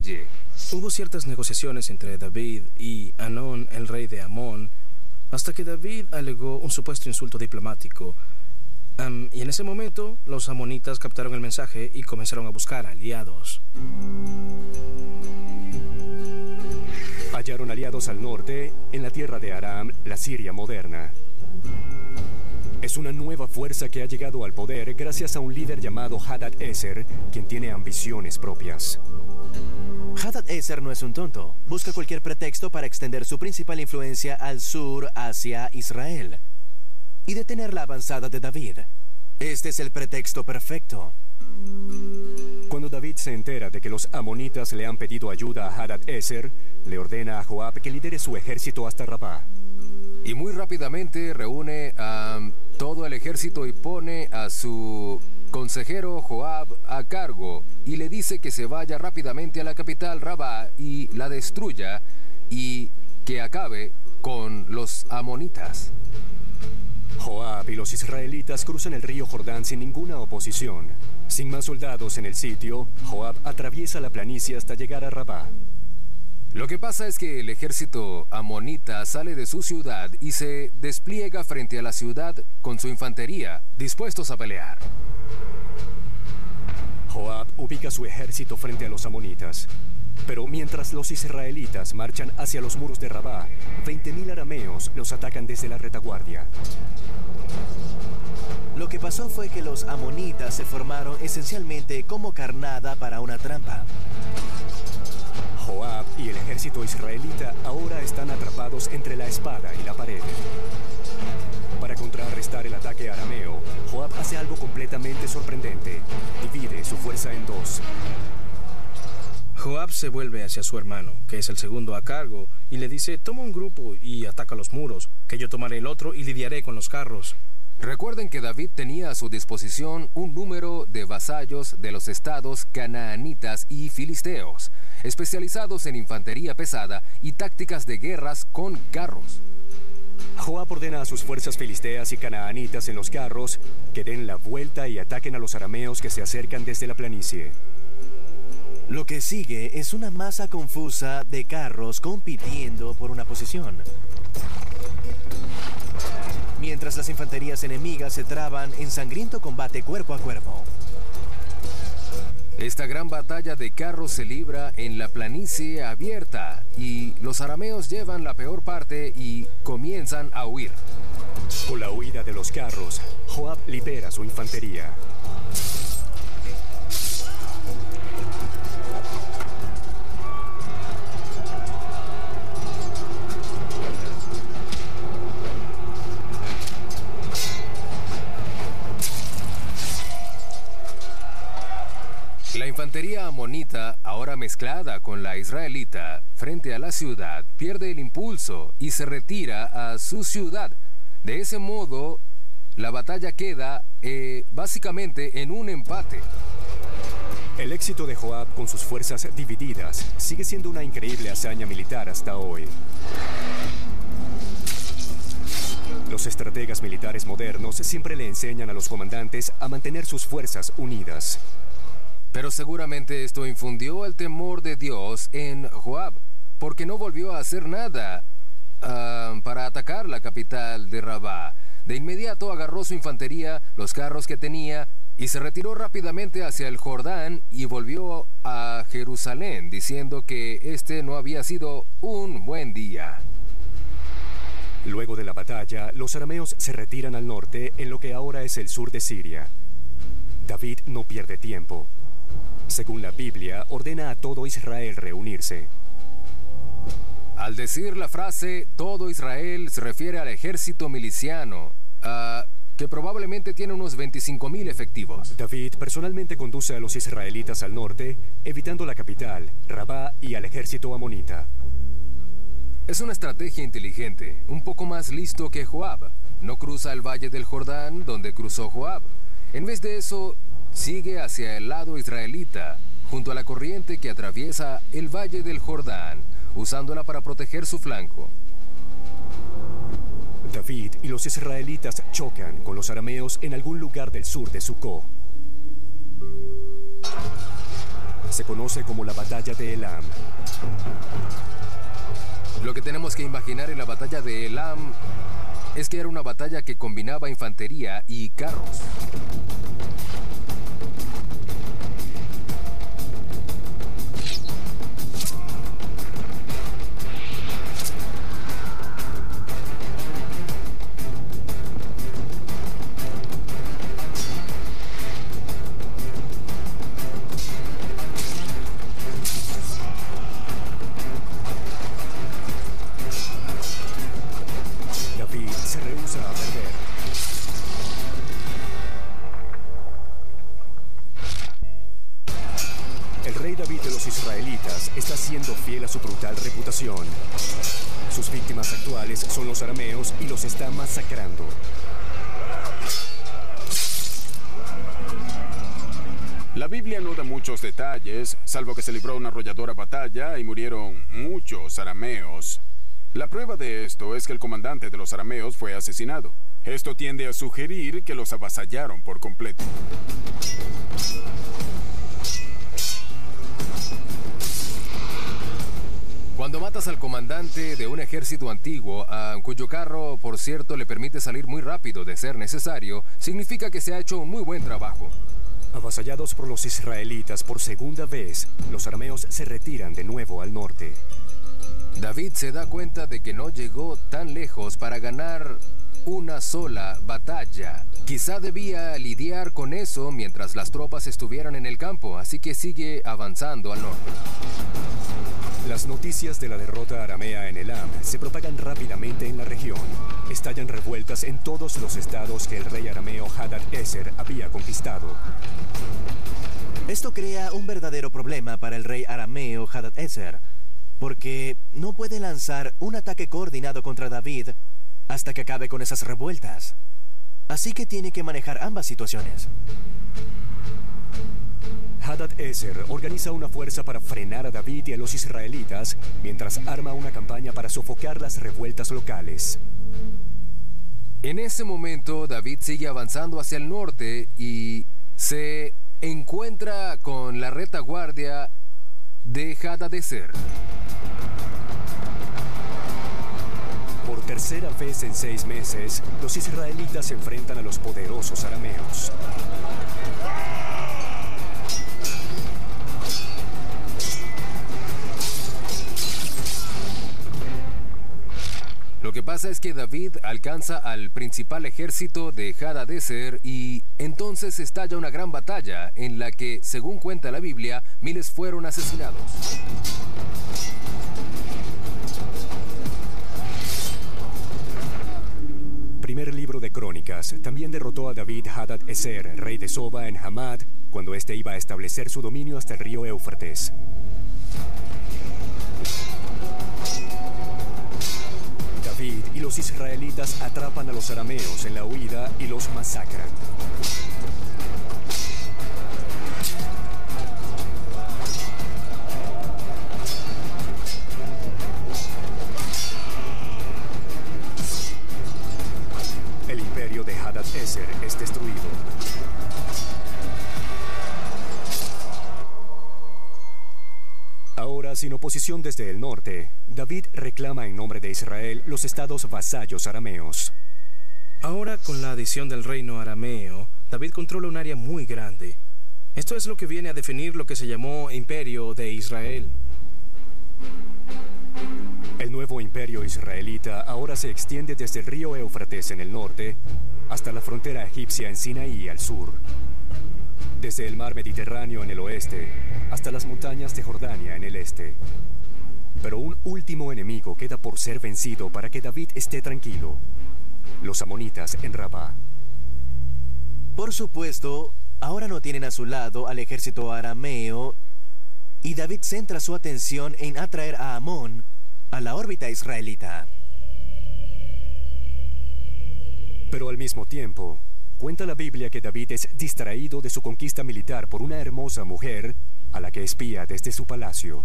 oye. Hubo ciertas negociaciones entre David y Hanón, el rey de Amón, hasta que David alegó un supuesto insulto diplomático. Y en ese momento, los amonitas captaron el mensaje y comenzaron a buscar aliados. Hallaron aliados al norte, en la tierra de Aram, la Siria moderna. Es una nueva fuerza que ha llegado al poder gracias a un líder llamado Hadad-Ezer, quien tiene ambiciones propias. Hadad-Ezer no es un tonto. Busca cualquier pretexto para extender su principal influencia al sur hacia Israel y detener la avanzada de David. Este es el pretexto perfecto. Cuando David se entera de que los amonitas le han pedido ayuda a Hadad-Ezer, le ordena a Joab que lidere su ejército hasta Rabá. Y muy rápidamente reúne a todo el ejército y pone a su consejero Joab a cargo y le dice que se vaya rápidamente a la capital Rabá y la destruya y que acabe con los amonitas. Joab y los israelitas cruzan el río Jordán sin ninguna oposición. Sin más soldados en el sitio, Joab atraviesa la planicie hasta llegar a Rabá. Lo que pasa es que el ejército amonita sale de su ciudad y se despliega frente a la ciudad con su infantería, dispuestos a pelear. Joab ubica su ejército frente a los amonitas. Pero mientras los israelitas marchan hacia los muros de Rabá, 20.000 arameos los atacan desde la retaguardia. Lo que pasó fue que los amonitas se formaron esencialmente como carnada para una trampa. Joab y el ejército israelita ahora están atrapados entre la espada y la pared. Para contrarrestar el ataque arameo, Joab hace algo completamente sorprendente. Divide su fuerza en dos. Joab se vuelve hacia su hermano, que es el segundo a cargo, y le dice: toma un grupo y ataca los muros, que yo tomaré el otro y lidiaré con los carros. Recuerden que David tenía a su disposición un número de vasallos de los estados canaanitas y filisteos, especializados en infantería pesada y tácticas de guerras con carros. Joab ordena a sus fuerzas filisteas y canaanitas en los carros que den la vuelta y ataquen a los arameos que se acercan desde la planicie. Lo que sigue es una masa confusa de carros compitiendo por una posición, mientras las infanterías enemigas se traban en sangriento combate cuerpo a cuerpo. Esta gran batalla de carros se libra en la planicie abierta y los arameos llevan la peor parte y comienzan a huir. Con la huida de los carros, Joab libera su infantería. La infantería amonita, ahora mezclada con la israelita, frente a la ciudad, pierde el impulso y se retira a su ciudad. De ese modo, la batalla queda básicamente en un empate. El éxito de Joab con sus fuerzas divididas sigue siendo una increíble hazaña militar hasta hoy. Los estrategas militares modernos siempre le enseñan a los comandantes a mantener sus fuerzas unidas. Pero seguramente esto infundió el temor de Dios en Joab, porque no volvió a hacer nada para atacar la capital de Rabá. De inmediato agarró su infantería, los carros que tenía, y se retiró rápidamente hacia el Jordán y volvió a Jerusalén, diciendo que este no había sido un buen día. Luego de la batalla, los arameos se retiran al norte, en lo que ahora es el sur de Siria. David no pierde tiempo. Según la Biblia, ordena a todo Israel reunirse. Al decir la frase todo Israel se refiere al ejército miliciano, que probablemente tiene unos 25,000 efectivos. David personalmente conduce a los israelitas al norte, evitando la capital, Rabá, y al ejército amonita. Es una estrategia inteligente, un poco más listo que Joab. No cruza el valle del Jordán donde cruzó Joab. En vez de eso, sigue hacia el lado israelita, junto a la corriente que atraviesa el valle del Jordán, usándola para proteger su flanco. David y los israelitas chocan con los arameos en algún lugar del sur de Sucó. Se conoce como la Batalla de Elam. Lo que tenemos que imaginar en la batalla de Elam es que era una batalla que combinaba infantería y carros. Está siendo fiel a su brutal reputación. Sus víctimas actuales son los arameos y los está masacrando. La Biblia no da muchos detalles, salvo que se libró una arrolladora batalla y murieron muchos arameos. La prueba de esto es que el comandante de los arameos fue asesinado. Esto tiende a sugerir que los avasallaron por completo. Cuando matas al comandante de un ejército antiguo, cuyo carro, por cierto, le permite salir muy rápido de ser necesario, significa que se ha hecho un muy buen trabajo. Avasallados por los israelitas por segunda vez, los arameos se retiran de nuevo al norte. David se da cuenta de que no llegó tan lejos para ganar una sola batalla. Quizá debía lidiar con eso mientras las tropas estuvieran en el campo, así que sigue avanzando al norte. Las noticias de la derrota aramea en Elam se propagan rápidamente en la región. Estallan revueltas en todos los estados que el rey arameo Hadad-Ezer había conquistado. Esto crea un verdadero problema para el rey arameo Hadad-Ezer, porque no puede lanzar un ataque coordinado contra David hasta que acabe con esas revueltas. Así que tiene que manejar ambas situaciones. Hadad-Ezer organiza una fuerza para frenar a David y a los israelitas, mientras arma una campaña para sofocar las revueltas locales. En ese momento, David sigue avanzando hacia el norte y se encuentra con la retaguardia de Hadad-Ezer. Por tercera vez en 6 meses, los israelitas se enfrentan a los poderosos arameos. Lo que pasa es que David alcanza al principal ejército de Hadad-Ezer y entonces estalla una gran batalla en la que, según cuenta la Biblia, miles fueron asesinados. Primer libro de Crónicas. También derrotó a David Hadad-Ezer, rey de Soba, en Hamad, cuando éste iba a establecer su dominio hasta el río Éufrates. David y los israelitas atrapan a los arameos en la huida y los masacran. El imperio de Hadad-Ezer es destruido. Ahora, sin oposición desde el norte, David reclama en nombre de Israel los estados vasallos arameos. Ahora, con la adición del reino arameo, David controla un área muy grande. Esto es lo que viene a definir lo que se llamó Imperio de Israel. El nuevo imperio israelita ahora se extiende desde el río Éufrates en el norte hasta la frontera egipcia en Sinaí al sur. Desde el mar Mediterráneo en el oeste hasta las montañas de Jordania en el este. Pero un último enemigo queda por ser vencido para que David esté tranquilo: los amonitas en Rabá. Por supuesto, ahora no tienen a su lado al ejército arameo y David centra su atención en atraer a Amón a la órbita israelita. Pero al mismo tiempo, cuenta la Biblia que David es distraído de su conquista militar por una hermosa mujer a la que espía desde su palacio.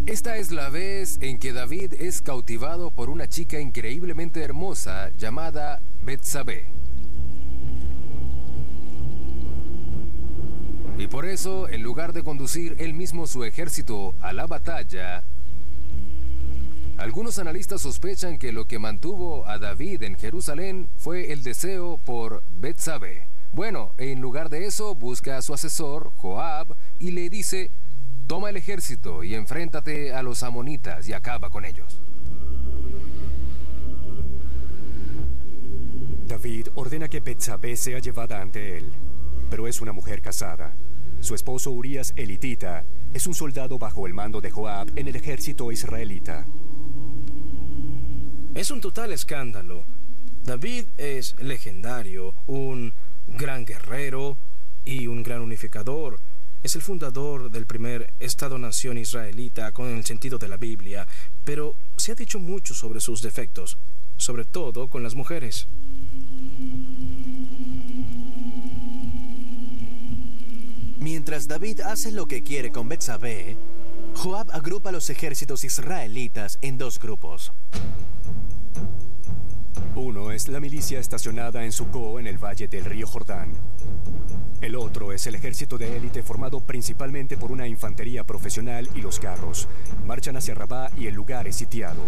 Esta es la vez en que David es cautivado por una chica increíblemente hermosa llamada Betsabé. por eso, en lugar de conducir él mismo su ejército a la batalla, algunos analistas sospechan que lo que mantuvo a David en Jerusalén fue el deseo por Betsabé. Bueno, en lugar de eso, busca a su asesor, Joab, y le dice: toma el ejército y enfréntate a los amonitas y acaba con ellos. David ordena que Betsabé sea llevada ante él, pero es una mujer casada. Su esposo Urías elitita es un soldado bajo el mando de Joab en el ejército israelita. Es un total escándalo. David es legendario, un gran guerrero y un gran unificador. Es el fundador del primer Estado-nación israelita con el sentido de la Biblia, pero se ha dicho mucho sobre sus defectos, sobre todo con las mujeres. Mientras David hace lo que quiere con Betsabé, Joab agrupa a los ejércitos israelitas en dos grupos. Uno es la milicia estacionada en Sucó, en el valle del río Jordán. El otro es el ejército de élite formado principalmente por una infantería profesional y los carros. Marchan hacia Rabá y el lugar es sitiado.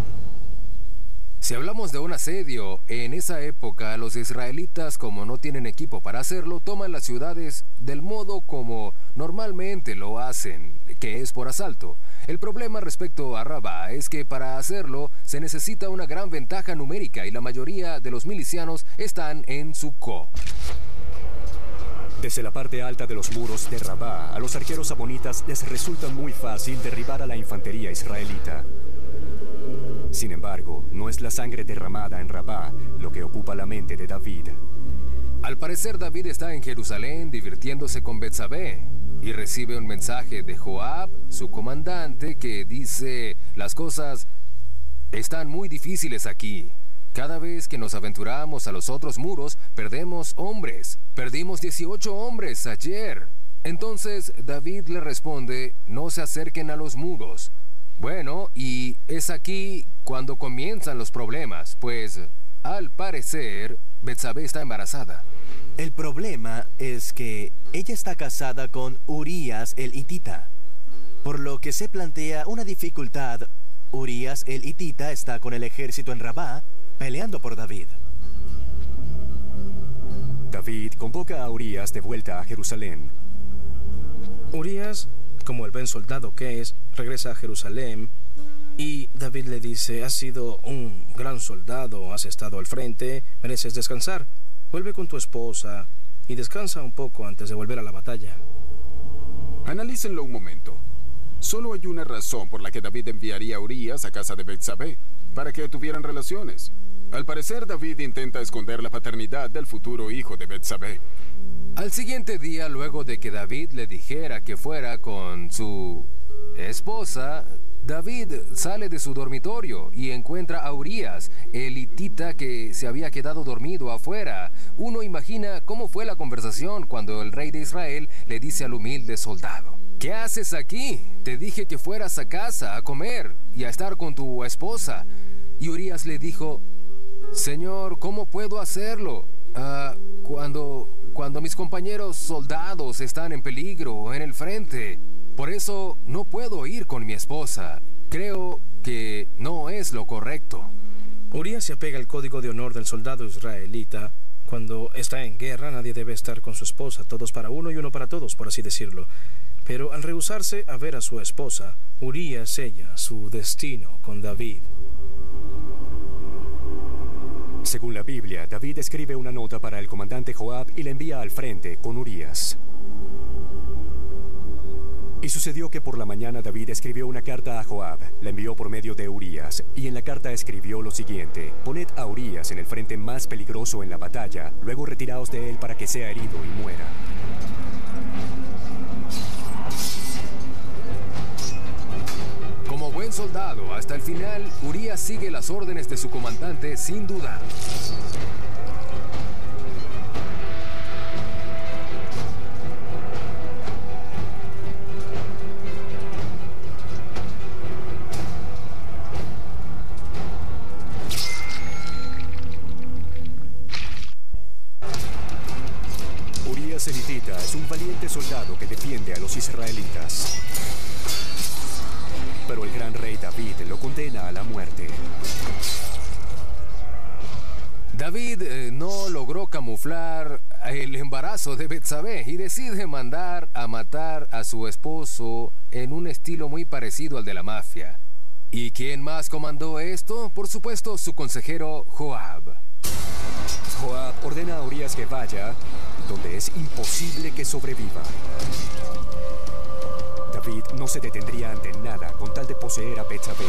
Si hablamos de un asedio, en esa época los israelitas, como no tienen equipo para hacerlo, toman las ciudades del modo como normalmente lo hacen, que es por asalto. El problema respecto a Rabá es que para hacerlo se necesita una gran ventaja numérica y la mayoría de los milicianos están en Sucó. Desde la parte alta de los muros de Rabá, a los arqueros amonitas les resulta muy fácil derribar a la infantería israelita. Sin embargo, no es la sangre derramada en Rabá lo que ocupa la mente de David. Al parecer, David está en Jerusalén divirtiéndose con Betsabé y recibe un mensaje de Joab, su comandante, que dice: las cosas están muy difíciles aquí. Cada vez que nos aventuramos a los otros muros, perdemos hombres. Perdimos 18 hombres ayer. Entonces David le responde: no se acerquen a los muros. Bueno, y es aquí cuando comienzan los problemas, pues, al parecer, Betsabé está embarazada. El problema es que ella está casada con Urías el hitita, por lo que se plantea una dificultad. Urías el hitita está con el ejército en Rabá, peleando por David. David convoca a Urías de vuelta a Jerusalén. Urías, como el buen soldado que es, regresa a Jerusalén y David le dice: has sido un gran soldado, has estado al frente, mereces descansar. Vuelve con tu esposa y descansa un poco antes de volver a la batalla. Analícenlo un momento. Solo hay una razón por la que David enviaría a Urías a casa de Betsabé, para que tuvieran relaciones. Al parecer, David intenta esconder la paternidad del futuro hijo de Betsabé. Al siguiente día, luego de que David le dijera que fuera con su esposa, David sale de su dormitorio y encuentra a Urías, el hitita, que se había quedado dormido afuera. Uno imagina cómo fue la conversación cuando el rey de Israel le dice al humilde soldado: ¿qué haces aquí? Te dije que fueras a casa a comer y a estar con tu esposa. Y Urías le dijo: Señor, ¿cómo puedo hacerlo? Cuando mis compañeros soldados están en peligro en el frente. Por eso no puedo ir con mi esposa. Creo que no es lo correcto. Urías se apega al código de honor del soldado israelita. Cuando está en guerra, nadie debe estar con su esposa, todos para uno y uno para todos, por así decirlo. Pero al rehusarse a ver a su esposa, Urías sella su destino con David. Según la Biblia, David escribe una nota para el comandante Joab y la envía al frente con Urías. Y sucedió que por la mañana David escribió una carta a Joab, la envió por medio de Urías, y en la carta escribió lo siguiente: poned a Urías en el frente más peligroso en la batalla, luego retiraos de él para que sea herido y muera. Como buen soldado, hasta el final, Urías sigue las órdenes de su comandante sin dudar. Urías el hitita es un valiente soldado soldado que defiende a los israelitas. Pero el gran rey David lo condena a la muerte. David no logró camuflar el embarazo de Betsabé y decide mandar a matar a su esposo en un estilo muy parecido al de la mafia. ¿Y quién más comandó esto? Por supuesto, su consejero Joab. Joab ordena a Urías que vaya donde es imposible que sobreviva. David no se detendría ante nada con tal de poseer a Betsabé.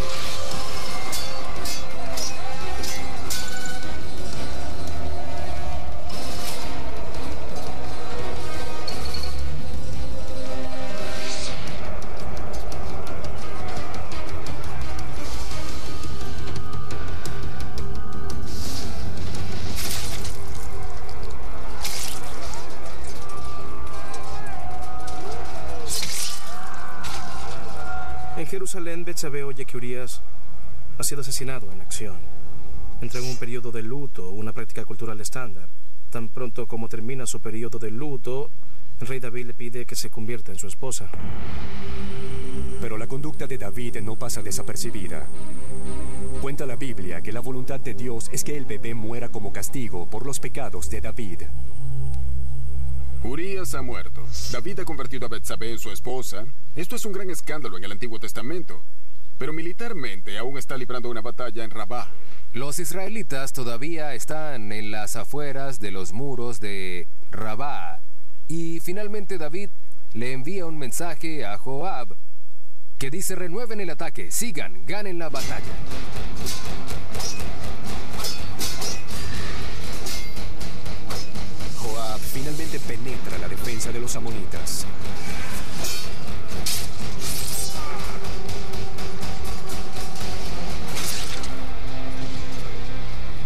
En Jerusalén, Betsabé oye que Urías ha sido asesinado en acción. Entra en un periodo de luto, una práctica cultural estándar. Tan pronto como termina su periodo de luto, el rey David le pide que se convierta en su esposa. Pero la conducta de David no pasa desapercibida. Cuenta la Biblia que la voluntad de Dios es que el bebé muera como castigo por los pecados de David. Urías ha muerto. David ha convertido a Betsabé en su esposa. Esto es un gran escándalo en el Antiguo Testamento. Pero militarmente aún está librando una batalla en Rabá. Los israelitas todavía están en las afueras de los muros de Rabá. Y finalmente David le envía un mensaje a Joab que dice: renueven el ataque, sigan, ganen la batalla. Joab finalmente penetra la defensa de los amonitas.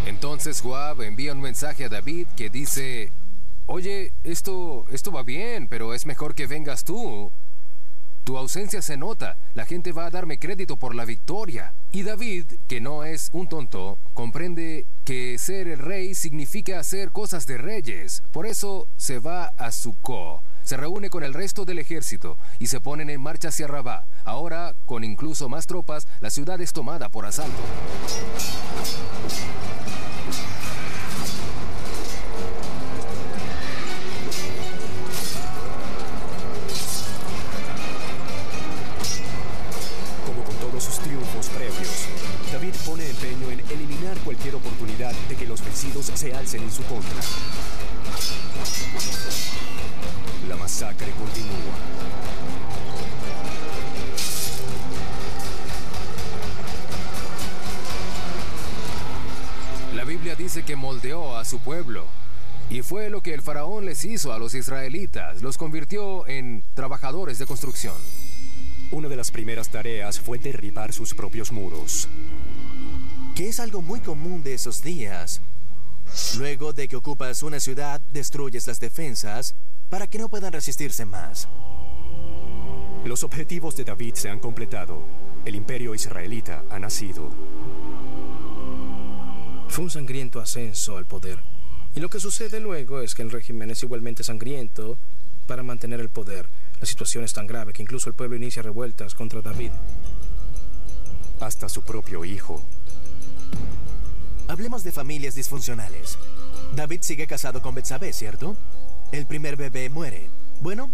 Entonces Joab envía un mensaje a David que dice: oye, esto va bien, pero es mejor que vengas tú. Tu ausencia se nota, la gente va a darme crédito por la victoria. Y David, que no es un tonto, comprende que ser el rey significa hacer cosas de reyes. Por eso se va a Sucó, se reúne con el resto del ejército y se ponen en marcha hacia Rabá. Ahora, con incluso más tropas, la ciudad es tomada por asalto. Sus triunfos previos, David pone empeño en eliminar cualquier oportunidad de que los vencidos se alcen en su contra. La masacre continúa. La Biblia dice que moldeó a su pueblo. Y fue lo que el faraón les hizo a los israelitas. Los convirtió en trabajadores de construcción. Una de las primeras tareas fue derribar sus propios muros. Que es algo muy común de esos días. Luego de que ocupas una ciudad, destruyes las defensas para que no puedan resistirse más. Los objetivos de David se han completado. El imperio israelita ha nacido. Fue un sangriento ascenso al poder. Y lo que sucede luego es que el régimen es igualmente sangriento para mantener el poder. La situación es tan grave que incluso el pueblo inicia revueltas contra David. Hasta su propio hijo. Hablemos de familias disfuncionales. David sigue casado con Betsabé, ¿cierto? El primer bebé muere. Bueno,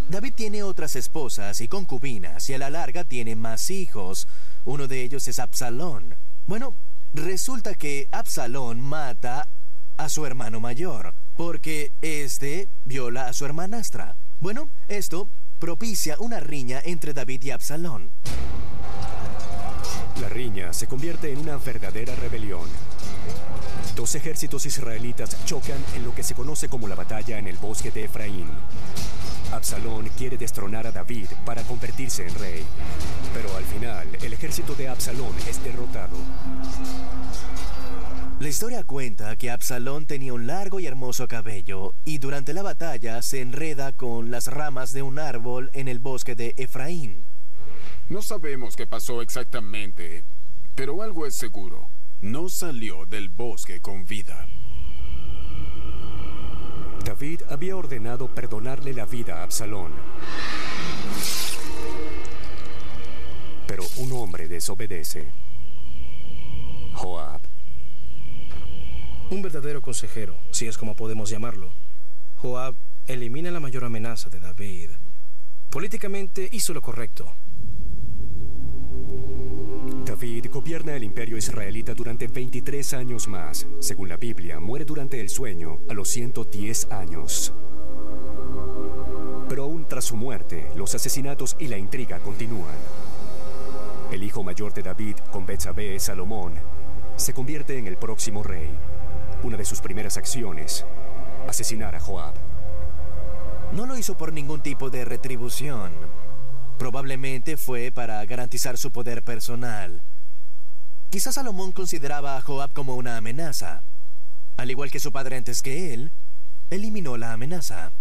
David tiene otras esposas y concubinas y a la larga tiene más hijos. Uno de ellos es Absalón. Bueno, resulta que Absalón mata a su hermano mayor porque este viola a su hermanastra. Bueno, esto propicia una riña entre David y Absalón. La riña se convierte en una verdadera rebelión. Dos ejércitos israelitas chocan en lo que se conoce como la batalla en el bosque de Efraín. Absalón quiere destronar a David para convertirse en rey. Pero al final, el ejército de Absalón es derrotado. La historia cuenta que Absalón tenía un largo y hermoso cabello y durante la batalla se enreda con las ramas de un árbol en el bosque de Efraín. No sabemos qué pasó exactamente, pero algo es seguro. No salió del bosque con vida. David había ordenado perdonarle la vida a Absalón. Pero un hombre desobedece. Joab. Un verdadero consejero, si es como podemos llamarlo. Joab elimina la mayor amenaza de David. Políticamente hizo lo correcto. David gobierna el imperio israelita durante 23 años más. Según la Biblia, muere durante el sueño a los 110 años. Pero aún tras su muerte, los asesinatos y la intriga continúan. El hijo mayor de David, con Betsabé, Salomón, se convierte en el próximo rey. Una de sus primeras acciones, asesinar a Joab. No lo hizo por ningún tipo de retribución. Probablemente fue para garantizar su poder personal. Quizás Salomón consideraba a Joab como una amenaza. Al igual que su padre antes que él, eliminó la amenaza.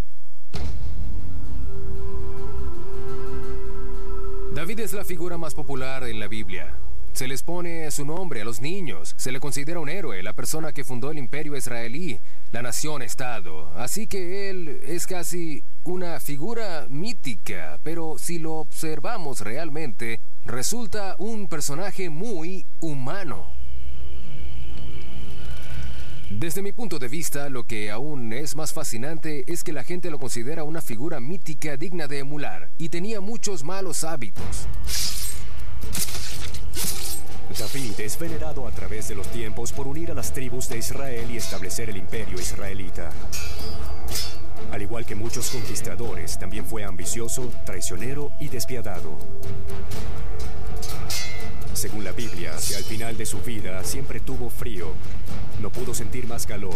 David es la figura más popular en la Biblia. Se les pone su nombre a los niños. Se le considera un héroe, la persona que fundó el imperio israelí, la nación-estado. Así que él es casi una figura mítica, pero si lo observamos realmente, resulta un personaje muy humano. Desde mi punto de vista, lo que aún es más fascinante es que la gente lo considera una figura mítica digna de emular, y tenía muchos malos hábitos. David es venerado a través de los tiempos por unir a las tribus de Israel y establecer el imperio israelita. Al igual que muchos conquistadores, también fue ambicioso, traicionero y despiadado. Según la Biblia, hacia el final de su vida siempre tuvo frío. No pudo sentir más calor.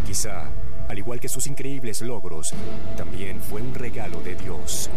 Quizá, al igual que sus increíbles logros, también fue un regalo de Dios.